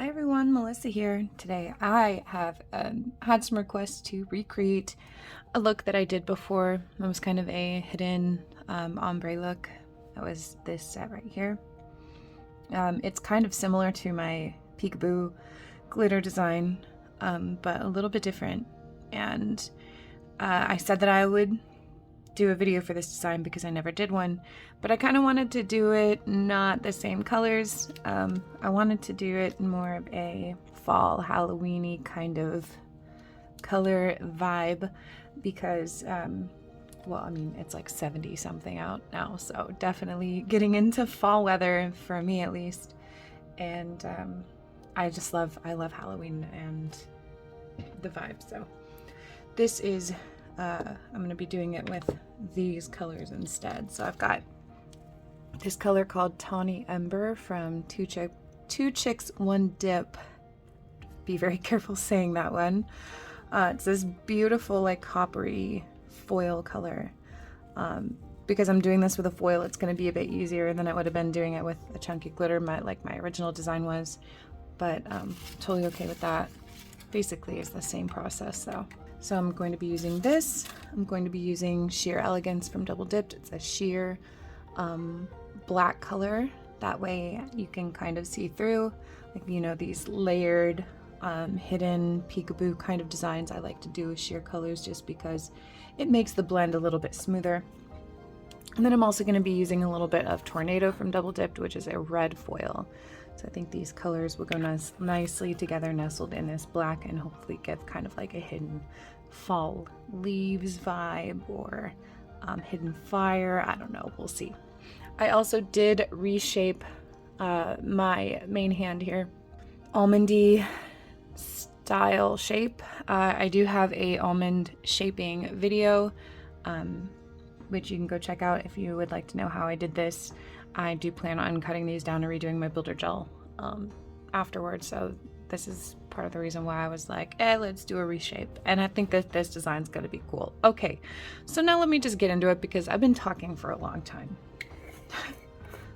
Hi everyone, Melissa here. Today I have had some requests to recreate a look that I did before. It was kind of a hidden ombre look. That was this set right here. It's kind of similar to my peekaboo glitter design, but a little bit different. And I said that I would do a video for this design because I never did one, but I kind of wanted to do it not the same colors. I wanted to do it more of a fall Halloween-y kind of color vibe because well, I mean, it's like 70 something out now, so definitely getting into fall weather for me at least. And I love Halloween and the vibe. So this is I'm going to be doing it with these colors instead. So I've got this color called Tawny Ember from Two Chicks, One Dip. Be very careful saying that one. It's this beautiful like coppery foil color. Because I'm doing this with a foil, it's going to be a bit easier than it would have been doing it with a chunky glitter, like my original design was. But totally okay with that. Basically, it's the same process though. So I'm going to be using this. I'm going to be using Sheer Elegance from Dipp'd. It's a sheer black color. That way you can kind of see through, like, you know, these layered, hidden peekaboo kind of designs. I like to do with sheer colors just because it makes the blend a little bit smoother. And then I'm also going to be using a little bit of Tornado from Dipp'd, which is a red foil. So I think these colors will go nicely together, nestled in this black, and hopefully give kind of like a hidden fall leaves vibe or hidden fire. I don't know, we'll see. I also did reshape my main hand here, almondy style shape. I do have a almond shaping video, which you can go check out if you would like to know how I did this. I do plan on cutting these down and redoing my builder gel afterwards, so this is part of the reason why I was like, let's do a reshape. And I think that this design's gonna be cool. Okay, so now let me just get into it because I've been talking for a long time.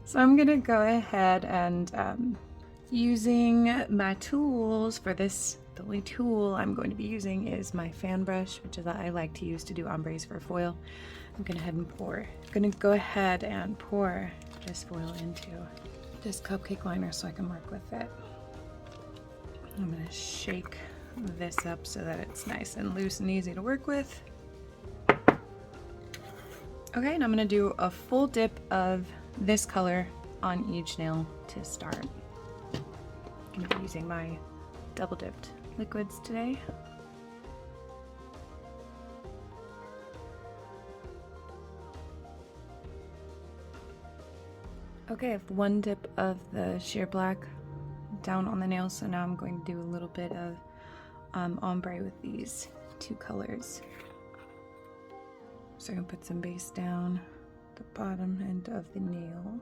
So I'm gonna go ahead and using my tools for this, the only tool I'm going to be using is my fan brush, which is I like to use to do ombres for foil. I'm gonna go ahead and pour this foil into this cupcake liner so I can work with it. I'm gonna shake this up so that it's nice and loose and easy to work with. Okay, and I'm gonna do a full dip of this color on each nail to start. I'm gonna be using my double dipped liquids today. Okay, I have one dip of the sheer black down on the nails, so now I'm going to do a little bit of ombre with these two colors. So I'm going to put some base down the bottom end of the nail.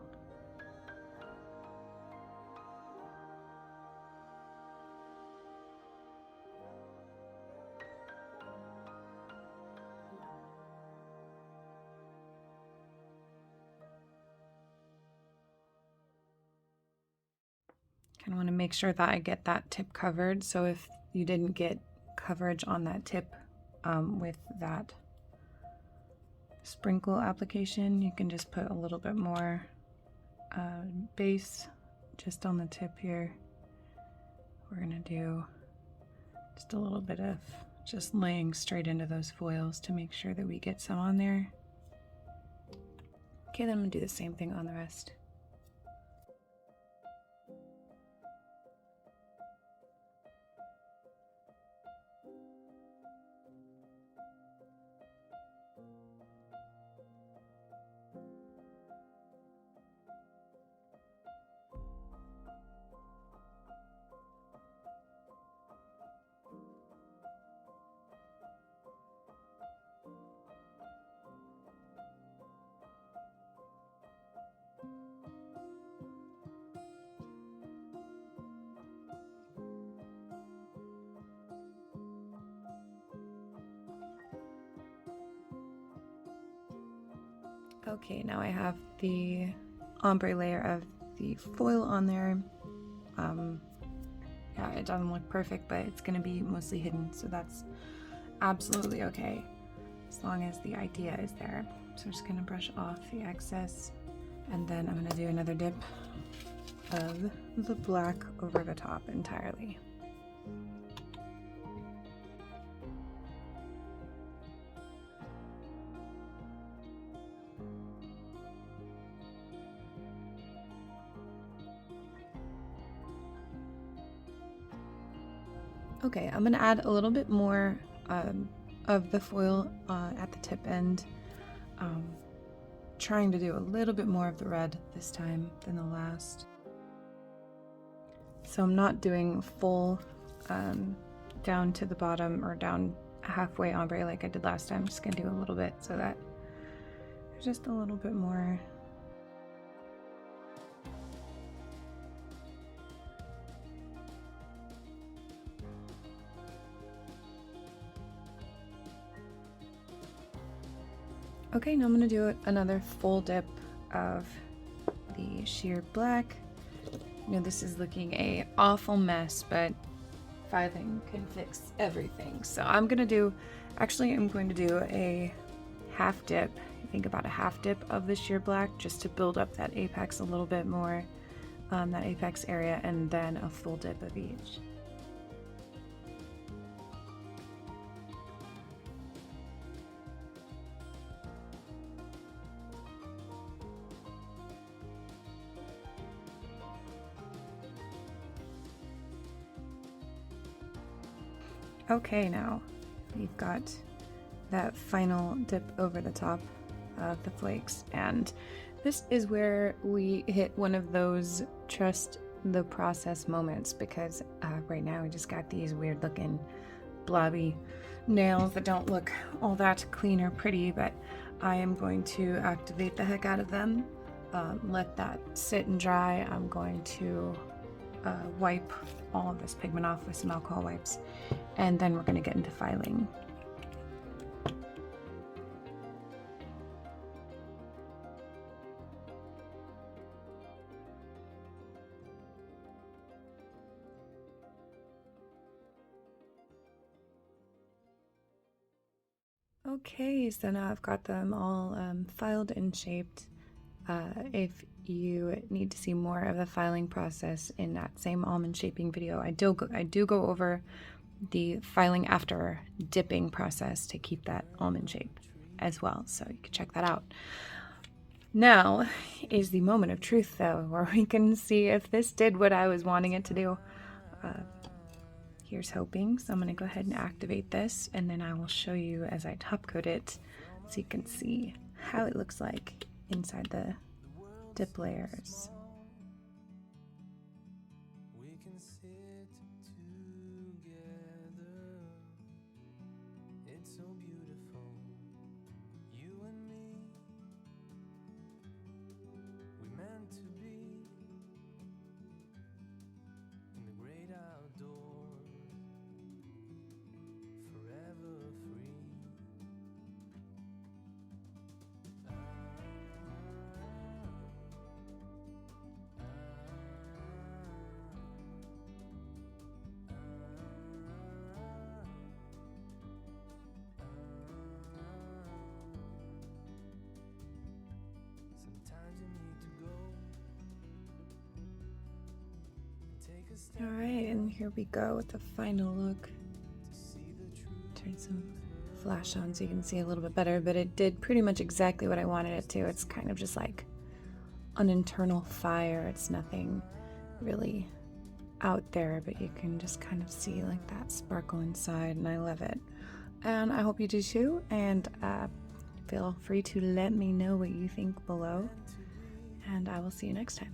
I want to make sure that I get that tip covered, so if you didn't get coverage on that tip with that sprinkle application, you can just put a little bit more base just on the tip here. We're gonna do just a little bit of just laying straight into those foils to make sure that we get some on there. Okay, then I'm gonna do the same thing on the rest. Okay, now I have the ombre layer of the foil on there. yeah, it doesn't look perfect, but it's gonna be mostly hidden, so that's absolutely okay, as long as the idea is there. So I'm just gonna brush off the excess, and then I'm gonna do another dip of the black over the top entirely. Okay, I'm gonna add a little bit more of the foil at the tip end. Trying to do a little bit more of the red this time than the last. So I'm not doing full down to the bottom or down halfway ombre like I did last time. I'm just gonna do a little bit so that there's just a little bit more. Okay, now I'm gonna do another full dip of the sheer black. You know, this is looking a awful mess, but filing can fix everything. So I'm going to do a half dip. I think about a half dip of the sheer black just to build up that apex a little bit more, that apex area, and then a full dip of each. Okay, now we've got that final dip over the top of the flakes, and this is where we hit one of those trust the process moments, because right now we just got these weird looking blobby nails that don't look all that clean or pretty, but I am going to activate the heck out of them, let that sit and dry. I'm going to wipe all of this pigment off with some alcohol wipes, and then we're going to get into filing. Okay, so now I've got them all filed and shaped. If you need to see more of the filing process in that same almond shaping video, I do go over the filing after dipping process to keep that almond shape as well, so you can check that out. Now is the moment of truth, though, where we can see if this did what I was wanting it to do. Here's hoping. So I'm going to go ahead and activate this, and then I will show you as I top coat it so you can see how it looks like inside the dip layers. All right, and here we go with the final look. Turn some flash on so you can see a little bit better, but it did pretty much exactly what I wanted it to. It's kind of just like an internal fire. It's nothing really out there, but you can just kind of see like that sparkle inside, and I love it. And I hope you do too, and feel free to let me know what you think below, and I will see you next time.